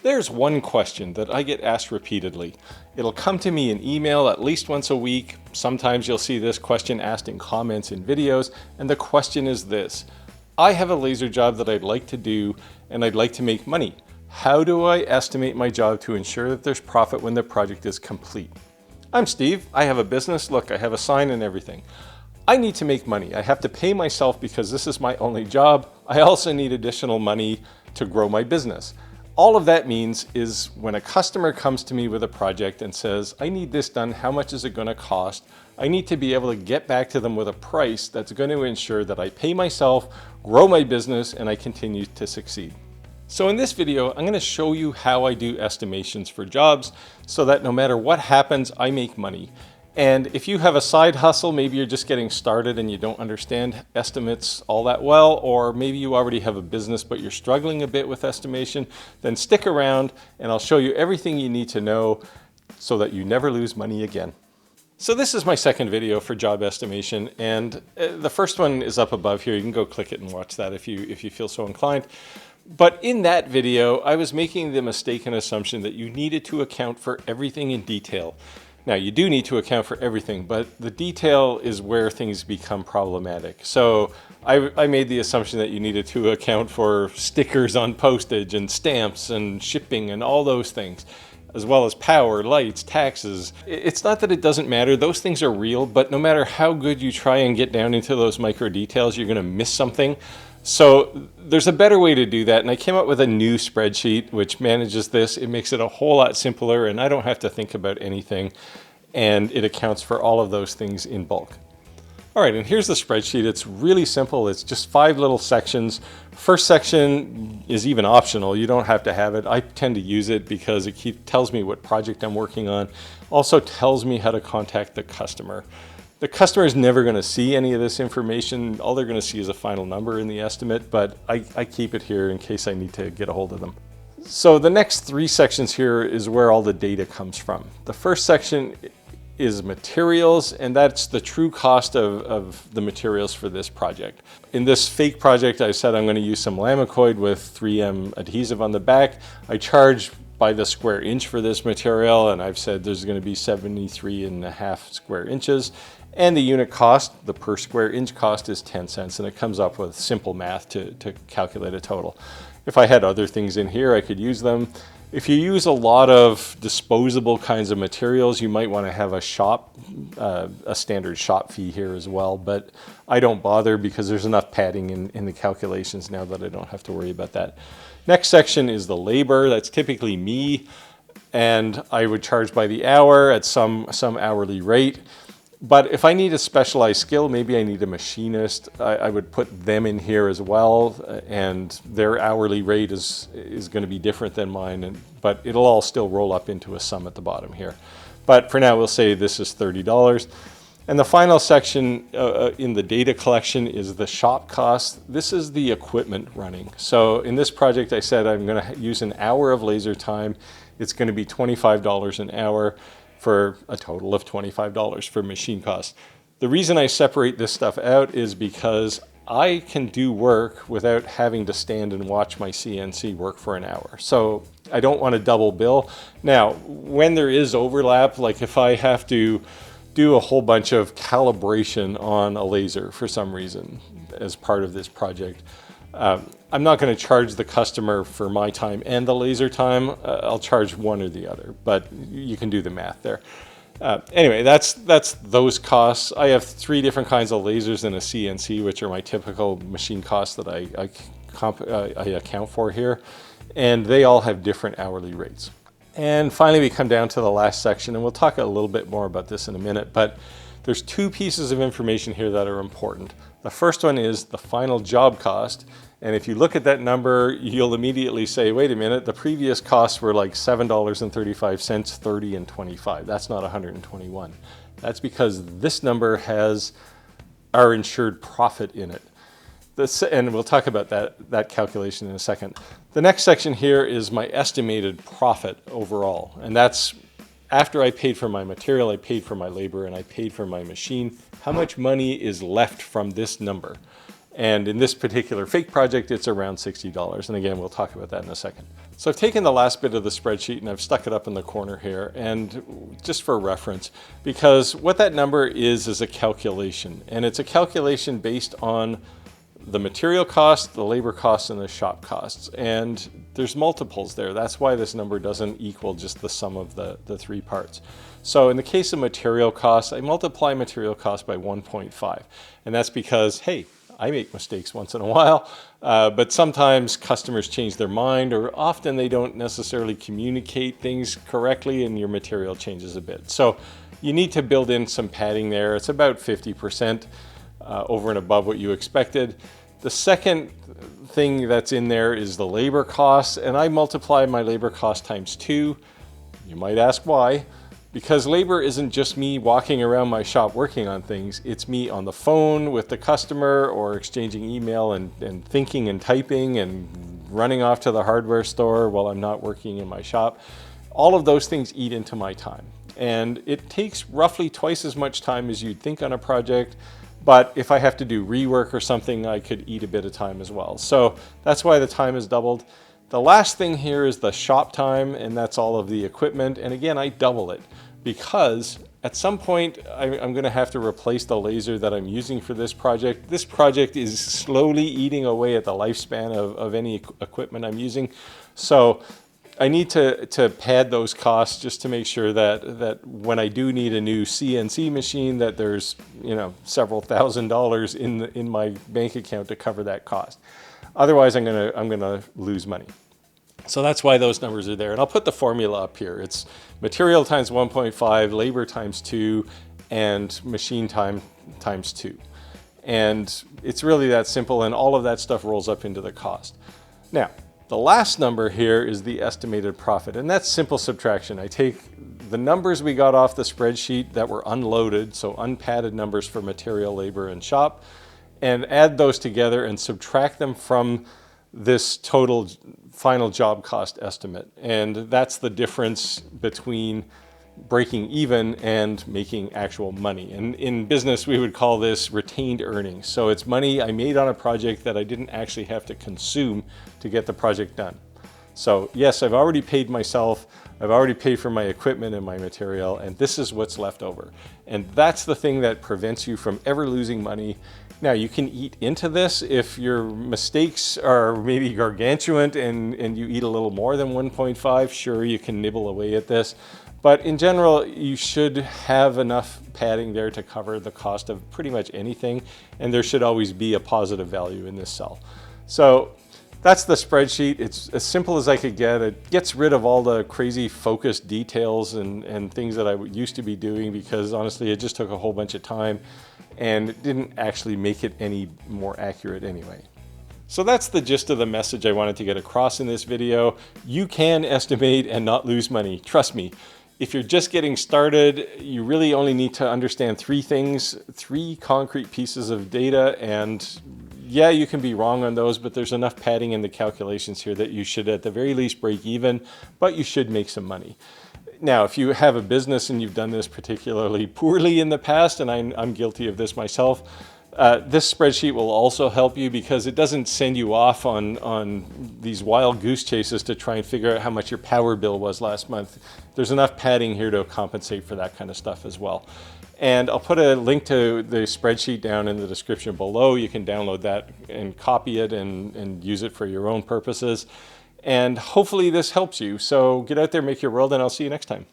There's one question that I get asked repeatedly. It'll come to me in email at least once a week. Sometimes you'll see this question asked in comments in videos, and the question is this. I have a laser job that I'd like to do, and I'd like to make money. How do I estimate my job to ensure that there's profit when the project is complete? I'm Steve. I have a business. Look, I have a sign and everything. I need to make money. I have to pay myself because this is my only job. I also need additional money to grow my business. All of that means is when a customer comes to me with a project and says, I need this done, how much is it going to cost? I need to be able to get back to them with a price that's going to ensure that I pay myself, grow my business, and I continue to succeed. So in this video, I'm going to show you how I do estimations for jobs so that no matter what happens, I make money. And if you have a side hustle, maybe you're just getting started and you don't understand estimates all that well, or maybe you already have a business but you're struggling a bit with estimation, then stick around and I'll show you everything you need to know so that you never lose money again. So this is my second video for job estimation, and the first one is up above here. You can go click it and watch that if you feel so inclined. But in that video, I was making the mistaken assumption that you needed to account for everything in detail. Now, you do need to account for everything, but the detail is where things become problematic. So I made the assumption that you needed to account for stickers on postage and stamps and shipping and all those things, as well as power, lights, taxes. It's not that it doesn't matter. Those things are real, but no matter how good you try and get down into those micro details, you're going to miss something. So there's a better way to do that, and I came up with a new spreadsheet which manages this. It makes it a whole lot simpler, and I don't have to think about anything, and it accounts for all of those things in bulk. All right, and here's the spreadsheet. It's really simple. It's just 5 little sections. First section is even optional. You don't have to have it. I tend to use it because it tells me what project I'm working on. Also tells me how to contact the customer. The customer is never going to see any of this information. All they're going to see is a final number in the estimate, but I keep it here in case I need to get a hold of them. So the next 3 sections here is where all the data comes from. The first section is materials, and that's the true cost of the materials for this project. In this fake project, I said I'm going to use some Lamicoid with 3M adhesive on the back. I charge by the square inch for this material, and I've said there's going to be 73.5 square inches. And the unit cost, the per square inch cost, is 10 cents, and it comes up with simple math to calculate a total. If I had other things in here, I could use them. If you use a lot of disposable kinds of materials, you might want to have a standard shop fee here as well, but I don't bother because there's enough padding in the calculations now that I don't have to worry about that. Next section is the labor. That's typically me, and I would charge by the hour at some hourly rate. But if I need a specialized skill, maybe I need a machinist, I would put them in here as well, and their hourly rate is going to be different than mine, but it'll all still roll up into a sum at the bottom here. But for now, we'll say this is $30. And the final section in the data collection is the shop cost. This is the equipment running. So in this project, I said I'm going to use an hour of laser time. It's going to be $25 an hour, for a total of $25 for machine costs. The reason I separate this stuff out is because I can do work without having to stand and watch my CNC work for an hour. So I don't want to double bill. Now, when there is overlap, like if I have to do a whole bunch of calibration on a laser for some reason as part of this project, I'm not going to charge the customer for my time and the laser time. I'll charge one or the other, but you can do the math there. Anyway, that's those costs. I have 3 different kinds of lasers in a CNC, which are my typical machine costs that I account for here, and they all have different hourly rates. And finally, we come down to the last section, and we'll talk a little bit more about this in a minute, but there's 2 pieces of information here that are important. The first one is the final job cost. And if you look at that number, you'll immediately say, wait a minute, the previous costs were like $7.35, 30 and 25. That's not 121. That's because this number has our insured profit in it. And we'll talk about that calculation in a second. The next section here is my estimated profit overall. And that's after I paid for my material, I paid for my labor, and I paid for my machine. How much money is left from this number? And in this particular fake project, it's around $60. And again, we'll talk about that in a second. So I've taken the last bit of the spreadsheet and I've stuck it up in the corner here, and just for reference, because what that number is a calculation, and it's a calculation based on the material cost, the labor costs, and the shop costs. And there's multiples there. That's why this number doesn't equal just the sum of the three parts. So in the case of material costs, I multiply material cost by 1.5. And that's because, hey, I make mistakes once in a while, but sometimes customers change their mind, or often they don't necessarily communicate things correctly and your material changes a bit. So you need to build in some padding there. It's about 50% over and above what you expected. The second thing that's in there is the labor costs, and I multiply my labor cost times 2. You might ask why. Because labor isn't just me walking around my shop working on things, it's me on the phone with the customer or exchanging email and thinking and typing and running off to the hardware store while I'm not working in my shop. All of those things eat into my time. And it takes roughly twice as much time as you'd think on a project, but if I have to do rework or something, I could eat a bit of time as well. So that's why the time is doubled. The last thing here is the shop time, and that's all of the equipment. And again, I double it because at some point I'm going to have to replace the laser that I'm using for this project. This project is slowly eating away at the lifespan of any equipment I'm using. So I need to pad those costs just to make sure that when I do need a new CNC machine, that there's, you know, several $1,000s in my bank account to cover that cost. Otherwise, I'm gonna lose money. So that's why those numbers are there. And I'll put the formula up here. It's material times 1.5, labor times 2, and machine time times 2. And it's really that simple, and all of that stuff rolls up into the cost. Now, the last number here is the estimated profit, and that's simple subtraction. I take the numbers we got off the spreadsheet that were unloaded, so unpadded numbers for material, labor, and shop, and add those together and subtract them from this total final job cost estimate. And that's the difference between breaking even and making actual money. And in business, we would call this retained earnings. So it's money I made on a project that I didn't actually have to consume to get the project done. So yes, I've already paid myself, I've already paid for my equipment and my material, and this is what's left over. And that's the thing that prevents you from ever losing money. Now, you can eat into this if your mistakes are maybe gargantuan and you eat a little more than 1.5, sure, you can nibble away at this. But in general, you should have enough padding there to cover the cost of pretty much anything, and there should always be a positive value in this cell. So that's the spreadsheet. It's as simple as I could get. It gets rid of all the crazy focused details and things that I used to be doing, because honestly, it just took a whole bunch of time and it didn't actually make it any more accurate anyway. So that's the gist of the message I wanted to get across in this video. You can estimate and not lose money, trust me. If you're just getting started, you really only need to understand 3 things, 3 concrete pieces of data, and yeah, you can be wrong on those, but there's enough padding in the calculations here that you should at the very least break even, but you should make some money. Now, if you have a business and you've done this particularly poorly in the past, and I'm guilty of this myself, this spreadsheet will also help you because it doesn't send you off on these wild goose chases to try and figure out how much your power bill was last month. There's enough padding here to compensate for that kind of stuff as well. And I'll put a link to the spreadsheet down in the description below. You can download that and copy it and use it for your own purposes. And hopefully this helps you. So get out there, make your world, and I'll see you next time.